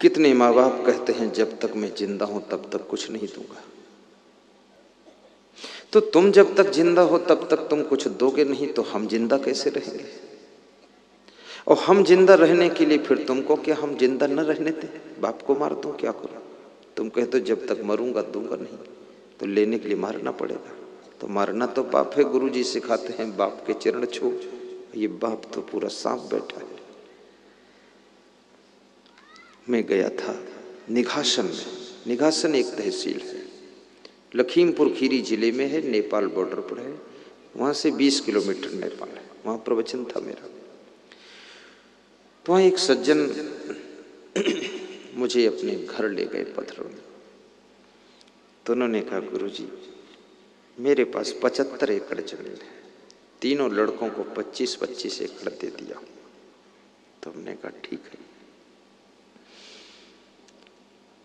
कितने माँ बाप कहते हैं जब तक मैं जिंदा हूं तब तक कुछ नहीं दूंगा। तो तुम जब तक जिंदा हो तब तक तुम कुछ दोगे नहीं, तो हम जिंदा कैसे रहेंगे? और हम जिंदा रहने के लिए फिर तुमको क्या हम जिंदा न रहने दें? बाप को मार दूं, क्या करूं? तुम कहते हो जब तक मरूंगा दूंगा नहीं, तो लेने के लिए मारना पड़ेगा। तो मारना तो पाप है। गुरु जी सिखाते हैं बाप के चरण छू। ये बाप तो पूरा सांप बैठा है। मैं गया था निघासन में। निघासन एक तहसील है, लखीमपुर खीरी जिले में है, नेपाल बॉर्डर पर है। वहां से 20 किलोमीटर नेपाल है। वहां प्रवचन था मेरा। तो वहां एक सज्जन मुझे अपने घर ले गए पत्थरों में। तो उन्होंने कहा गुरुजी मेरे पास 75 एकड़ जमीन है, तीनों लड़कों को 25-25 एकड़ दे दिया। तो हमने कहा ठीक है।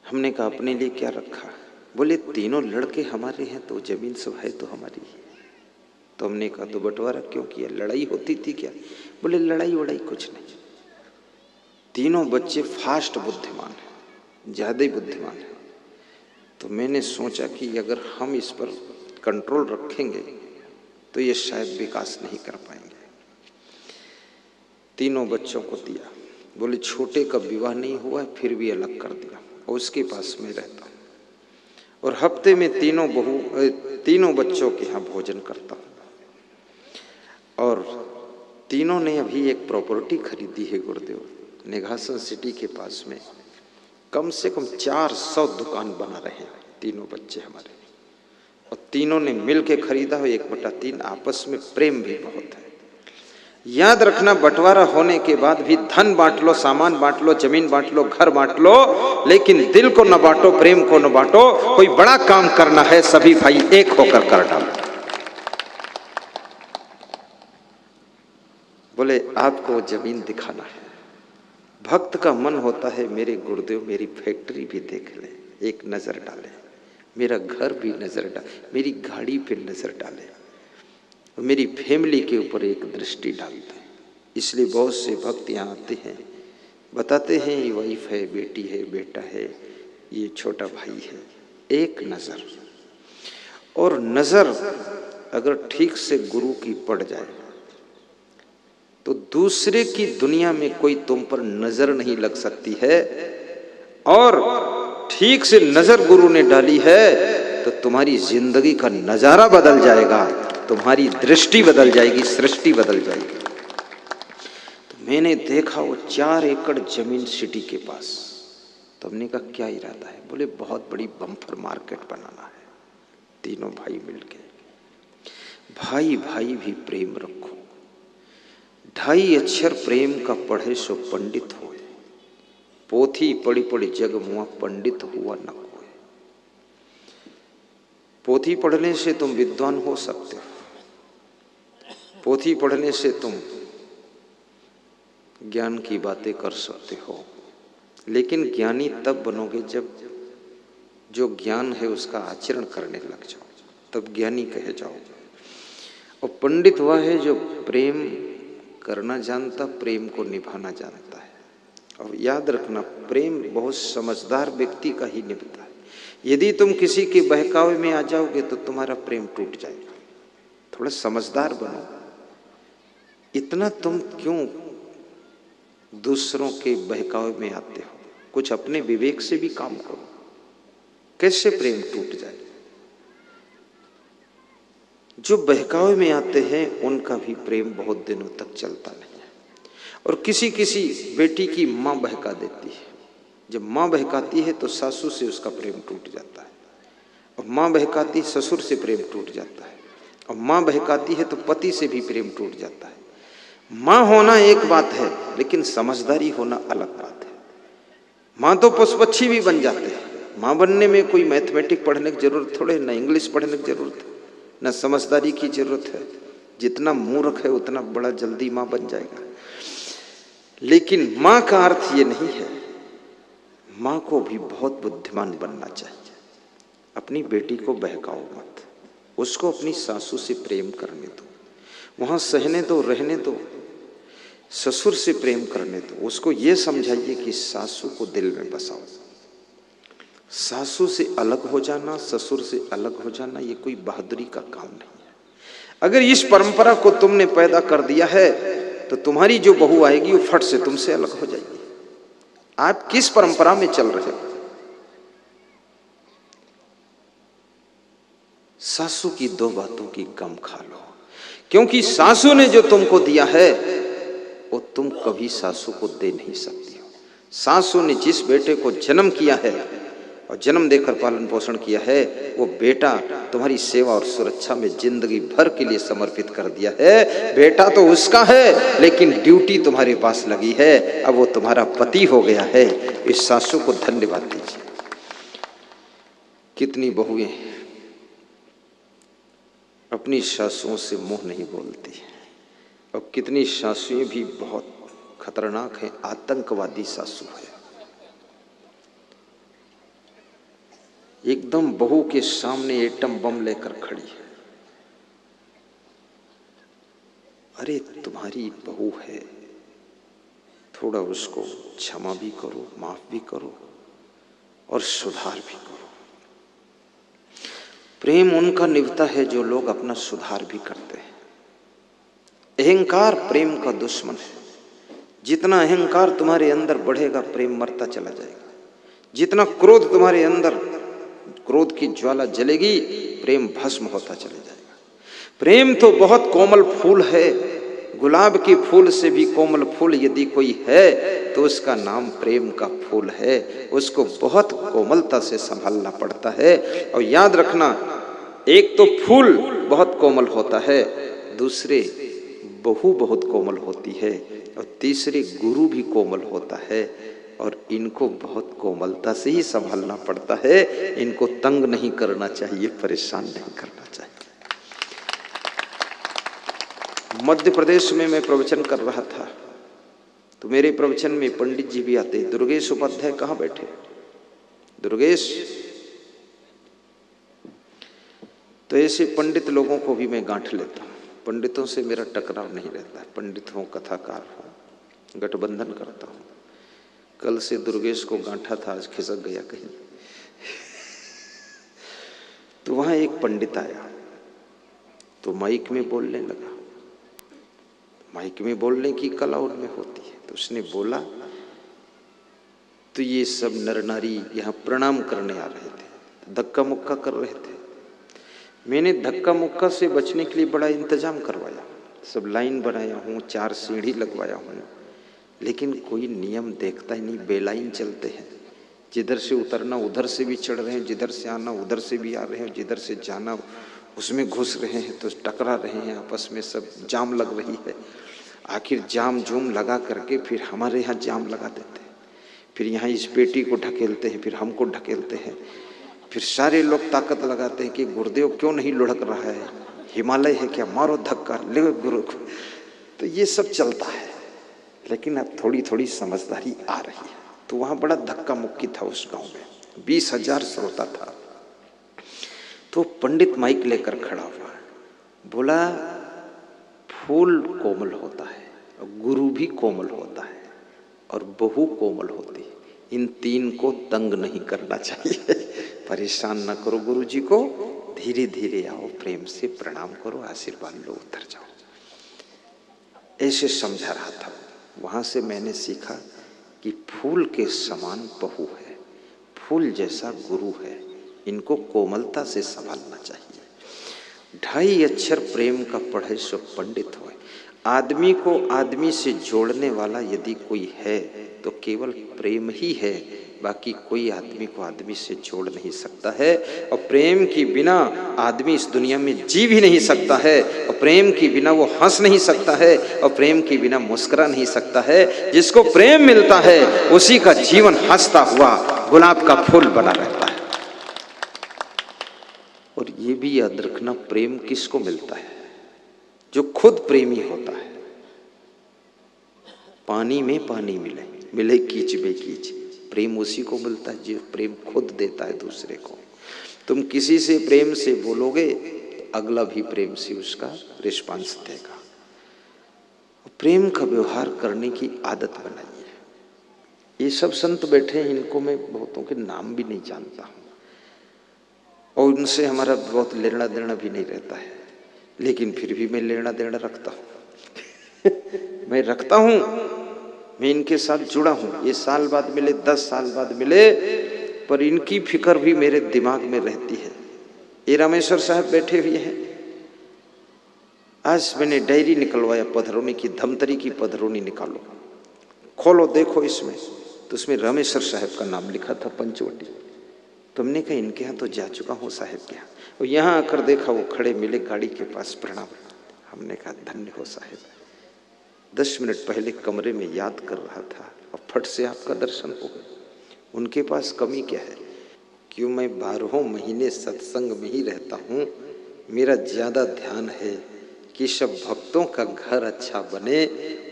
हमने कहा अपने लिए क्या रखा? बोले तीनों लड़के हमारे हैं तो जमीन सब है तो हमारी है। तो हमने कहा तो बंटवारा क्यों किया? लड़ाई होती थी क्या? बोले लड़ाई वड़ाई कुछ नहीं। तीनों बच्चे फास्ट बुद्धिमान हैं, ज्यादा ही बुद्धिमान हैं। तो मैंने सोचा कि अगर हम इस पर कंट्रोल रखेंगे तो ये शायद विकास नहीं कर पाएंगे। तीनों बच्चों को दिया। बोले छोटे का विवाह नहीं हुआ है फिर भी अलग कर दिया, और उसके पास में रहता हूँ और हफ्ते में तीनों बच्चों के यहाँ भोजन करता हूँ। और तीनों ने अभी एक प्रॉपर्टी खरीदी है गुरुदेव, निघासन सिटी के पास में। कम से कम 400 दुकान बना रहे हैं तीनों बच्चे हमारे, और तीनों ने मिल के खरीदा हो 1/3। आपस में प्रेम भी बहुत है। याद रखना बंटवारा होने के बाद भी धन बांट लो, सामान बांट लो, जमीन बांट लो, घर बांट लो, लेकिन दिल को न बांटो, प्रेम को न बांटो। कोई बड़ा काम करना है सभी भाई एक होकर कर डालो। बोले आपको जमीन दिखाना है। भक्त का मन होता है मेरे गुरुदेव मेरी फैक्ट्री भी देख ले, एक नजर डाले, मेरा घर भी नजर डाले, मेरी गाड़ी पे नजर डाले, और मेरी फैमिली के ऊपर एक दृष्टि डालते हैं। इसलिए बहुत से भक्त यहाँ आते हैं, बताते हैं ये वाइफ है, बेटी है, बेटा है, ये छोटा भाई है। एक नजर, और नजर अगर ठीक से गुरु की पड़ जाए तो दूसरे की दुनिया में कोई तुम पर नजर नहीं लग सकती है। और ठीक से नजर गुरु ने डाली है तो तुम्हारी जिंदगी का नजारा बदल जाएगा, तुम्हारी दृष्टि बदल जाएगी, सृष्टि बदल जाएगी। तो मैंने देखा वो 4 एकड़ जमीन सिटी के पास। तो हमने कहा क्या इरादा है? बोले बहुत बड़ी बम्पर मार्केट बनाना है। तीनों भाई मिलके, भाई भाई भी प्रेम रखो, 2.5 अक्षर प्रेम का पढ़े सो पंडित होए, पोथी पढ़ी पढ़ी जग मुआ पंडित हुआ न कोई। पोथी पढ़ने से तुम विद्वान हो सकते हो, पोथी पढ़ने से तुम ज्ञान की बातें कर सकते हो, लेकिन ज्ञानी तब बनोगे जब जो ज्ञान है उसका आचरण करने लग जाओ, तब ज्ञानी कहे जाओगे। और पंडित वह है जो प्रेम करना जानता, प्रेम को निभाना जानता है। और याद रखना प्रेम बहुत समझदार व्यक्ति का ही निभता है। यदि तुम किसी के बहकावे में आ जाओगे तो तुम्हारा प्रेम टूट जाएगा। थोड़ा समझदार बनो। इतना तुम क्यों दूसरों के बहकावे में आते हो? कुछ अपने विवेक से भी काम करो। कैसे प्रेम टूट जाए? जो बहकावे में आते हैं उनका भी प्रेम बहुत दिनों तक चलता नहीं है। और किसी किसी बेटी की माँ बहका देती है। जब माँ बहकाती है तो सासू से उसका प्रेम टूट जाता है, और माँ बहकाती ससुर से प्रेम टूट जाता है, और माँ बहकाती है तो पति से भी प्रेम टूट जाता है। माँ होना एक बात है, लेकिन समझदारी होना अलग बात है। माँ तो पशु पक्षी भी बन जाते हैं। माँ बनने में कोई मैथमेटिक पढ़ने की जरूरत थोड़े, न इंग्लिश पढ़ने की जरूरत है, न समझदारी की जरूरत है। जितना मूर्ख है उतना बड़ा जल्दी माँ बन जाएगा। लेकिन माँ का अर्थ ये नहीं है। माँ को भी बहुत बुद्धिमान बनना चाहिए। अपनी बेटी को बहकाओ मत, उसको अपनी सासू से प्रेम करने दो, वहां सहने दो, रहने दो। ससुर से प्रेम करने दो, उसको ये समझाइए कि सासू को दिल में बसाओ। सासू से अलग हो जाना, ससुर से अलग हो जाना, ये कोई बहादुरी का काम नहीं है। अगर इस परंपरा को तुमने पैदा कर दिया है तो तुम्हारी जो बहू आएगी वो फट से तुमसे अलग हो जाएगी। आप किस परंपरा में चल रहे हो? सासू की दो बातों की गम खा लो, क्योंकि सासू ने जो तुमको दिया है वो तुम कभी सासू को दे नहीं सकती हो। सासू ने जिस बेटे को जन्म किया है और जन्म देकर पालन पोषण किया है, वो बेटा तुम्हारी सेवा और सुरक्षा में जिंदगी भर के लिए समर्पित कर दिया है। बेटा तो उसका है, लेकिन ड्यूटी तुम्हारे पास लगी है, अब वो तुम्हारा पति हो गया है। इस सासू को धन्यवाद दीजिए। कितनी बहुएं अपनी सासुओं से मुंह नहीं बोलती, और कितनी सासुएं भी बहुत खतरनाक हैं, आतंकवादी सासू है। एकदम बहू के सामने एटम बम लेकर खड़ी है। अरे तुम्हारी बहू है, थोड़ा उसको क्षमा भी करो, माफ भी करो और सुधार भी करो। प्रेम उनका निभता है जो लोग अपना सुधार भी करते हैं। अहंकार प्रेम का दुश्मन है। जितना अहंकार तुम्हारे अंदर बढ़ेगा, प्रेम मरता चला जाएगा। जितना क्रोध तुम्हारे अंदर, क्रोध की ज्वाला जलेगी, प्रेम भस्म होता चला जाएगा। प्रेम तो बहुत कोमल फूल है, गुलाब के फूल से भी कोमल फूल यदि कोई है तो उसका नाम प्रेम का फूल है। उसको बहुत कोमलता से संभालना पड़ता है। और याद रखना, एक तो फूल बहुत कोमल होता है, दूसरे बहू बहुत कोमल होती है, और तीसरे गुरु भी कोमल होता है। और इनको बहुत कोमलता से ही संभालना पड़ता है। इनको तंग नहीं करना चाहिए, परेशान नहीं करना चाहिए। मध्य प्रदेश में मैं प्रवचन कर रहा था तो मेरे प्रवचन में पंडित जी भी आते। दुर्गेश उपाध्याय कहाँ बैठे? दुर्गेश। तो ऐसे पंडित लोगों को भी मैं गांठ लेता हूँ। पंडितों से मेरा टकराव नहीं रहता है। पंडित हो, कथाकार हो, गठबंधन करता हूँ। कल से दुर्गेश को गांठा था, आज खिसक गया कहीं। तो वहां एक पंडित आया तो माइक में बोलने लगा। माइक में बोलने की कला उनमें होती है। तो उसने बोला तो ये सब नर नारी यहाँ प्रणाम करने आ रहे थे, धक्का मुक्का कर रहे थे। मैंने धक्का मुक्का से बचने के लिए बड़ा इंतजाम करवाया, सब लाइन बनाया हूँ, 4 सीढ़ी लगवाया हूँ, लेकिन कोई नियम देखता ही नहीं। बेलाइन चलते हैं, जिधर से उतरना उधर से भी चढ़ रहे हैं, जिधर से आना उधर से भी आ रहे हैं, जिधर से जाना उसमें घुस रहे हैं, तो टकरा रहे हैं आपस में, सब जाम लग रही है। आखिर जाम जूम लगा करके फिर हमारे यहाँ जाम लगा देते हैं, फिर यहाँ इस पेटी को ढकेलते हैं, फिर हमको ढकेलते हैं, फिर सारे लोग ताकत लगाते हैं कि गुरुदेव क्यों नहीं लुढ़क रहा है, हिमालय है क्या, मारो धक्का, ले गुरु को। तो ये सब चलता है, लेकिन अब थोड़ी थोड़ी समझदारी आ रही है। तो वहाँ बड़ा धक्का मुक्की था उस गांव में, 20,000 श्रोता था। तो पंडित माइक लेकर खड़ा हुआ, बोला फूल कोमल होता है, गुरु भी कोमल होता है, और बहू कोमल होती है। इन 3 को तंग नहीं करना चाहिए। परेशान न करो गुरु जी को, धीरे धीरे आओ, प्रेम से प्रणाम करो, आशीर्वाद लो, उतर जाओ। ऐसे समझा रहा था। वहां से मैंने सीखा कि फूल के समान बहू है, फूल जैसा गुरु है, इनको कोमलता से संभालना चाहिए। 2.5 अक्षर प्रेम का पढ़े सो पंडित होए। आदमी को आदमी से जोड़ने वाला यदि कोई है तो केवल प्रेम ही है, बाकी कोई आदमी को आदमी से जोड़ नहीं सकता है। और प्रेम के बिना आदमी इस दुनिया में जी भी नहीं सकता है, और प्रेम के बिना वो हंस नहीं सकता है, और प्रेम के बिना मुस्कुरा नहीं सकता है। जिसको प्रेम मिलता है उसी का जीवन हंसता हुआ गुलाब का फूल बना रहता है। और ये भी याद रखना, प्रेम किसको मिलता है? जो खुद प्रेमी होता है। पानी में पानी मिले, मिले कीच बेकीच, प्रेम उसी को मिलता है जो प्रेम खुद देता है दूसरे को। तुम किसी से प्रेम से बोलोगे, अगला भी प्रेम से उसका रिस्पांस देगा। प्रेम का व्यवहार करने की आदत बनाइए। ये सब संत बैठे हैं, इनको मैं बहुतों के नाम भी नहीं जानता हूँ और उनसे हमारा बहुत लेना देना भी नहीं रहता है, लेकिन फिर भी मैं लेना देना रखता हूँ मैं रखता हूँ, मैं इनके साथ जुड़ा हूँ। ये साल बाद मिले, 10 साल बाद मिले, पर इनकी फिक्र भी मेरे दिमाग में रहती है। ये रामेश्वर साहब बैठे हुए हैं, आज मैंने डायरी निकलवाया पधरोनी की, धमतरी की पधरोनी निकालो, खोलो देखो इसमें, तो उसमें रामेश्वर साहब का नाम लिखा था, पंचवटी। तुमने कहा इनके यहाँ तो जा चुका हूँ साहब के यहाँ, और यहाँ आकर देखा वो खड़े मिले गाड़ी के पास, प्रणाम। हमने कहा धन्य हो साहब, 10 मिनट पहले कमरे में याद कर रहा था और फट से आपका दर्शन हो गया। उनके पास कमी क्या है? क्यों मैं 12 महीने सत्संग में ही रहता हूँ, मेरा ज़्यादा ध्यान है कि सब भक्तों का घर अच्छा बने,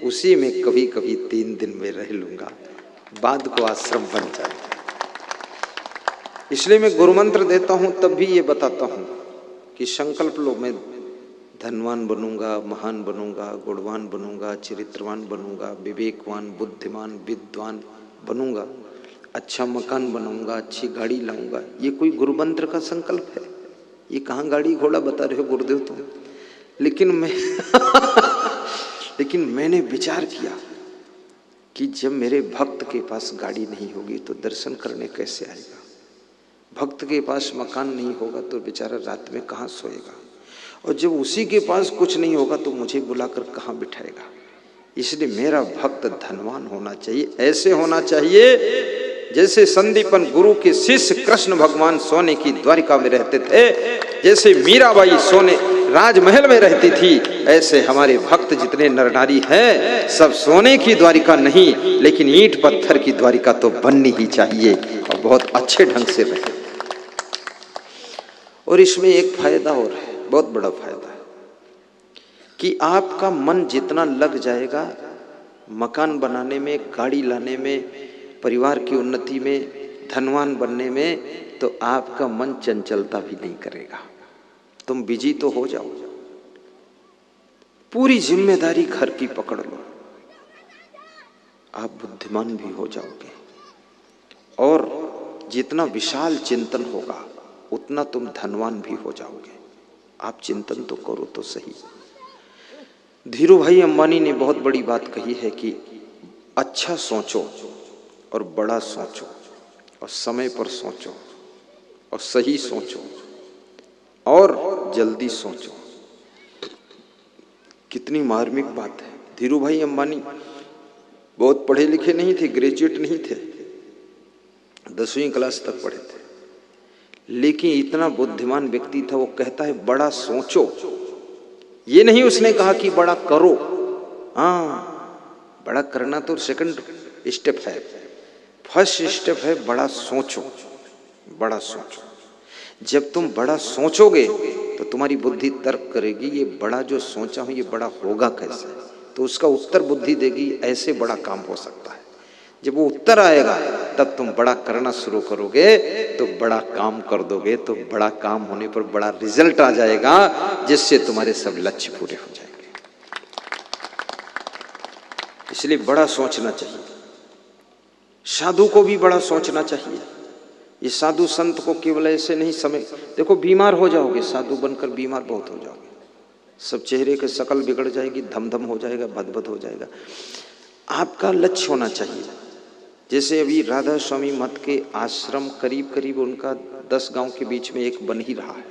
उसी में कभी कभी 3 दिन में रह लूँगा, बाद को आश्रम बन जाए। इसलिए मैं गुरु मंत्र देता हूँ, तब भी ये बताता हूँ कि संकल्प लो, मैं धनवान बनूंगा, महान बनूंगा, गुणवान बनूंगा, चरित्रवान बनूंगा, विवेकवान, बुद्धिमान, विद्वान बनूंगा, अच्छा मकान बनाऊंगा, अच्छी गाड़ी लाऊंगा। ये कोई गुरु मंत्र का संकल्प है? ये कहाँ गाड़ी घोड़ा बता रहे हो गुरुदेव तुम? लेकिन मैं लेकिन मैंने विचार किया कि जब मेरे भक्त के पास गाड़ी नहीं होगी तो दर्शन करने कैसे आएगा? भक्त के पास मकान नहीं होगा तो बेचारा रात में कहाँ सोएगा? और जब उसी के पास कुछ नहीं होगा तो मुझे बुलाकर कहाँ बिठाएगा? इसलिए मेरा भक्त धनवान होना चाहिए, ऐसे होना चाहिए जैसे संदीपन गुरु के शिष्य कृष्ण भगवान सोने की द्वारिका में रहते थे, जैसे मीराबाई सोने राजमहल में रहती थी, ऐसे हमारे भक्त जितने नरनारी हैं सब सोने की द्वारिका नहीं, लेकिन ईंट पत्थर की द्वारिका तो बननी ही चाहिए और बहुत अच्छे ढंग से रहे। और इसमें एक फायदा और है, बहुत बड़ा फायदा है कि आपका मन जितना लग जाएगा मकान बनाने में, गाड़ी लाने में, परिवार की उन्नति में, धनवान बनने में, तो आपका मन चंचलता भी नहीं करेगा। तुम बिजी तो हो जाओ, पूरी जिम्मेदारी घर की पकड़ लो, आप बुद्धिमान भी हो जाओगे और जितना विशाल चिंतन होगा उतना तुम धनवान भी हो जाओगे। आप चिंतन तो करो तो सही। धीरू भाई अंबानी ने बहुत बड़ी बात कही है कि अच्छा सोचो और बड़ा सोचो और समय पर सोचो और सही सोचो और जल्दी सोचो। कितनी मार्मिक बात है। धीरू भाई अंबानी बहुत पढ़े लिखे नहीं थे, ग्रेजुएट नहीं थे, 10वीं क्लास तक पढ़े थे, लेकिन इतना बुद्धिमान व्यक्ति था। वो कहता है बड़ा सोचो, ये नहीं उसने कहा कि बड़ा करो। हाँ, बड़ा करना तो सेकंड स्टेप है, फर्स्ट स्टेप है बड़ा सोचो। बड़ा सोचो, जब तुम बड़ा सोचोगे तो तुम्हारी बुद्धि तर्क करेगी ये बड़ा जो सोचा हूं ये बड़ा होगा कैसे, तो उसका उत्तर बुद्धि देगी ऐसे बड़ा काम हो सकता है। जब वो उत्तर आएगा तब तुम बड़ा करना शुरू करोगे तो बड़ा काम कर दोगे, तो बड़ा काम होने पर बड़ा रिजल्ट आ जाएगा जिससे तुम्हारे सब लक्ष्य पूरे हो जाएंगे। इसलिए बड़ा सोचना चाहिए। साधु को भी बड़ा सोचना चाहिए। ये साधु संत को केवल ऐसे नहीं समय, देखो बीमार हो जाओगे, साधु बनकर बीमार बहुत हो जाओगे, सब चेहरे के शकल बिगड़ जाएगी, धमधम हो जाएगा, भदभद हो जाएगा। आपका लक्ष्य होना चाहिए। जैसे अभी राधा स्वामी मठ के आश्रम करीब करीब उनका 10 गांव के बीच में एक बन ही रहा है,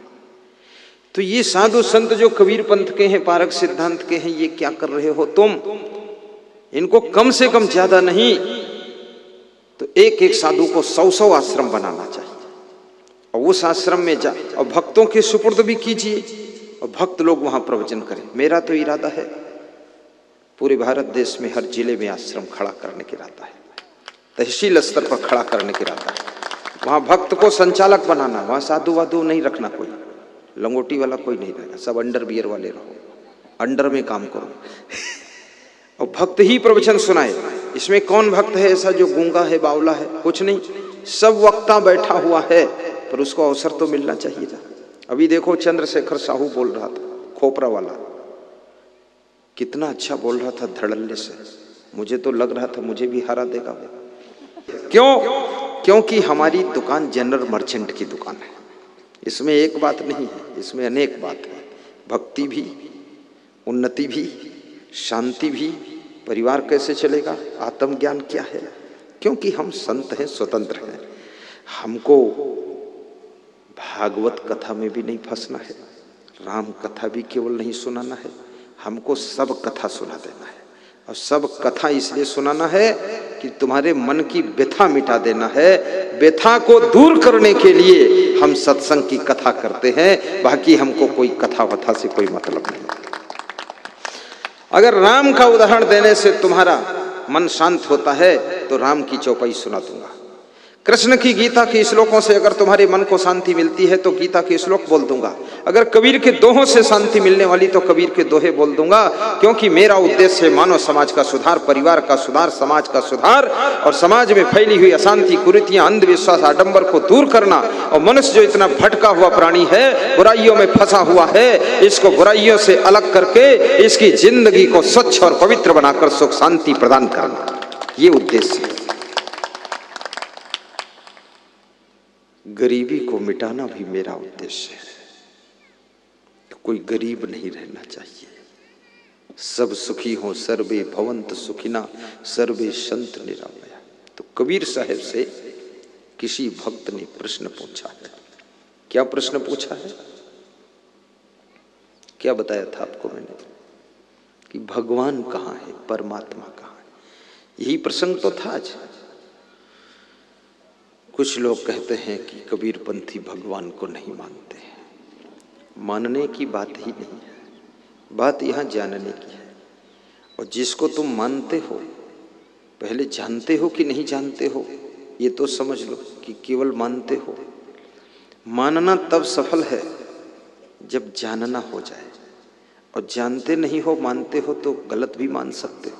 तो ये साधु संत जो कबीर पंथ के हैं, पारक सिद्धांत के हैं, ये क्या कर रहे हो तुम? इनको कम से कम ज्यादा नहीं तो एक एक साधु को 100-100 आश्रम बनाना चाहिए और उस आश्रम में जा और भक्तों के सुपुर्द भी कीजिए और भक्त लोग वहां प्रवचन करें। मेरा तो इरादा है पूरे भारत देश में हर जिले में आश्रम खड़ा करने की इरादा है, तहसील स्तर पर खड़ा करने की इरादा है। वहां भक्त को संचालक बनाना, वहां साधु वाधु नहीं रखना, कोई लंगोटी वाला कोई नहीं रहेगा, सब अंडर बियर वाले रहो, अंडर में काम करो और भक्त ही प्रवचन सुनाए। इसमें कौन भक्त है ऐसा जो गूंगा है, बावला है? कुछ नहीं, सब वक्ता बैठा हुआ है, पर उसको अवसर तो मिलना चाहिए था। अभी देखो चंद्रशेखर साहू बोल रहा था, खोपरा वाला, कितना अच्छा बोल रहा था धड़ल्ले से, मुझे तो लग रहा था मुझे भी हरा देगा वो। क्यों? क्योंकि हमारी दुकान जनरल मर्चेंट की दुकान है। इसमें एक बात नहीं है, इसमें अनेक बात है। भक्ति भी, उन्नति भी, शांति भी। परिवार कैसे चलेगा, आत्मज्ञान क्या है? क्योंकि हम संत हैं, स्वतंत्र हैं। हमको भागवत कथा में भी नहीं फंसना है, राम कथा भी केवल नहीं सुनाना है, हमको सब कथा सुना देना है। और सब कथा इसलिए सुनाना है कि तुम्हारे मन की व्यथा मिटा देना है। व्यथा को दूर करने के लिए हम सत्संग की कथा करते हैं, बाकी हमको कोई कथा वथा से कोई मतलब नहीं। अगर राम का उदाहरण देने से तुम्हारा मन शांत होता है तो राम की चौपाई सुना दूंगा। कृष्ण की गीता के श्लोकों से अगर तुम्हारे मन को शांति मिलती है तो गीता के श्लोक बोल दूंगा। अगर कबीर के दोहों से शांति मिलने वाली तो कबीर के दोहे बोल दूंगा। क्योंकि मेरा उद्देश्य है मानव समाज का सुधार, परिवार का सुधार, समाज का सुधार और समाज में फैली हुई अशांति, कुरीतियां, अंधविश्वास, आडंबर को दूर करना। और मनुष्य जो इतना भटका हुआ प्राणी है, बुराइयों में फंसा हुआ है, इसको बुराइयों से अलग करके इसकी जिंदगी को स्वच्छ और पवित्र बनाकर सुख शांति प्रदान करना, ये उद्देश्य है। गरीबी को मिटाना भी मेरा उद्देश्य है। कोई गरीब नहीं रहना चाहिए। सब सुखी हो, सर्वे भवंत सुखिना, सर्वे संत निरामया। तो कबीर साहब से किसी भक्त ने प्रश्न पूछा है। क्या प्रश्न पूछा है? क्या बताया था आपको मैंने कि भगवान कहाँ है, परमात्मा कहाँ है? यही प्रसंग तो था आज। कुछ लोग कहते हैं कि कबीरपंथी भगवान को नहीं मानते हैं। मानने की बात ही नहीं है, बात यहाँ जानने की है। और जिसको तुम मानते हो, पहले जानते हो कि नहीं जानते हो, ये तो समझ लो कि केवल मानते हो। मानना तब सफल है जब जानना हो जाए। और जानते नहीं हो, मानते हो तो गलत भी मान सकते हो।